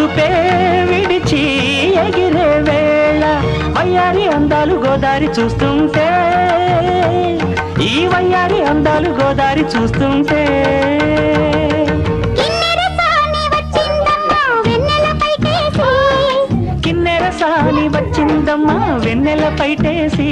అదుపే విడిచి ఎగిరే వేళ వయ్యారి అందాలు గోదారి చూస్తుంటే ఈ వయ్యారి అందాలు గోదారి చూస్తుంటే కిన్నెర సాని వచ్చిందమ్మా వెన్నెల పైటేసి